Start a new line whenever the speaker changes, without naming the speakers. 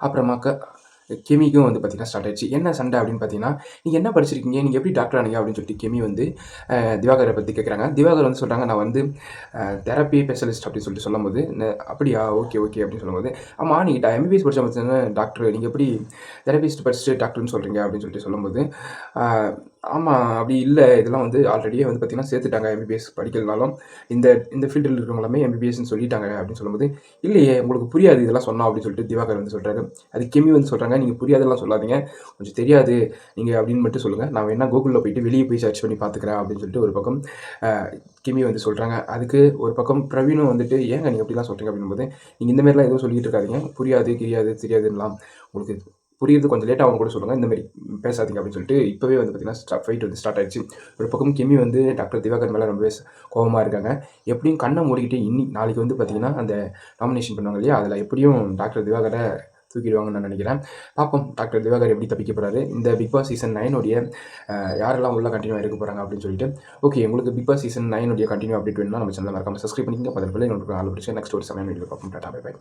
அப்புறமாக்க கெமிக்கும் வந்து பார்த்தீங்கன்னா ஸ்டார்ட் ஆயிடுச்சு. என்ன சண்டை அப்படின்னு பார்த்தீங்கன்னா, "நீங்க என்ன படிச்சிருக்கீங்க? நீங்க எப்படி டாக்டர் ஆனீங்க?" அப்படின்னு சொல்லிட்டு கெமி வந்து திவாகர பத்தி கேட்குறாங்க. திவாகர் வந்து சொல்றாங்க, "நான் வந்து தெரப்பி ஸ்பெஷலிஸ்ட்" அப்படின்னு சொல்லிட்டு சொல்லும்போது, "அப்படியா? ஓகே, ஓகே" அப்படின்னு சொல்லும்போது, "ஆமா நீங்க எம்பிபிஎஸ் படிச்சா மட்டும் தானே டாக்டர். நீங்க எப்படி தெரபிஸ்ட் படிச்சுட்டு டாக்டர்ன்னு சொல்றீங்க?" அப்படின்னு சொல்லிட்டு சொல்லும்போது, ஆ ஆமா அப்படி இல்ல. இதெல்லாம் வந்து ஆல்ரெடியே வந்து பார்த்தீங்கன்னா சேர்த்துட்டாங்க. எம்பிபிஎஸ் படிக்கலனாலும், இந்த இந்த ஃபீல்டில இருக்கிறவங்க எல்லாமே எம்பிபிஎஸ்ன்னு சொல்லிட்டாங்க அப்படின்னு சொல்லும்போது, "இல்லையே உங்களுக்கு புரியாது இதெல்லாம் சொன்னா" அப்படின்னு சொல்லிட்டு திவாகர் வந்து சொல்றாரு. அதுக்கு கெமி வந்து சொல்றாங்க, "நீங்க புரியாதெல்லாம் சொல்லாதீங்க. கொஞ்சம் தெரியாது நீங்க அப்படின்னு மட்டும் சொல்லுங்க. நான் வேணா Googleல போயிட்டு வெளிய போய் சர்ச் பண்ணி பார்த்துக்கிறேன்" அப்படின்னு சொல்லிட்டு ஒரு பக்கம் அ கிமி வந்து சொல்றாங்க. அதுக்கு ஒரு பக்கம் பிரவீனும் வந்துட்டு, "ஏங்க நீங்க இப்படிலாம் சொல்றீங்க?" அப்படின்னும்போது, "நீங்க இந்த மாரிலாம் எதுவும் சொல்லிட்டு இருக்காதீங்க. புரியாது, கிரியாது, தெரியாதுன்னுலாம் உங்களுக்கு புரியிறது கொஞ்சம் லேட் ஆகும்னு கூட சொல்லுங்க. இந்த மாரி பேசாதீங்க" அப்படின்னு சொல்லிட்டு இப்பவே வந்து பார்த்தீங்கன்னா, ஃபைட் வந்து ஸ்டார்ட் ஆயிடுச்சு. ஒரு பக்கம் கிமி வந்து டாக்டர் திவாகர் மேல ரொம்பவே கோவமா இருக்காங்க. எப்படியும் கண்ண மூடிக்கிட்டு நாளைக்கு வந்து பார்த்தீங்கன்னா, அந்த நாமினேஷன் பண்ணுவாங்க இல்லையா? அதில எப்படியும் டாக்டர் திவாகர தூக்கிடுவாங்கன்னு நான் நெனைக்கிறேன். பார்ப்போம் டாக்டர் திவாகர் எப்படி தப்பிக்க போறாரு? இந்த பிக் பாஸ் சீசன் 9 உடைய யாரெல்லாம் உள்ள கன்டின்யூவா இருக்க போறாங்க அப்படின்னு சொல்லிட்டு. ஓகே உங்களுக்கு பிக் பாஸ் சீசன் 9 உடைய கன்டின்யூ அப்டேட் வேணும்னா நம்ம சேனல மறக்காம சப்ஸ்கிரைப் பண்ணிக்கங்க. பக்கத்துல பெல் ஐகான் இருக்கும். ஆல் பிடிச்சு நெக்ஸ்ட் ஒரு செமையான வீடியோல பார்ப்போம். டாடா பை பை.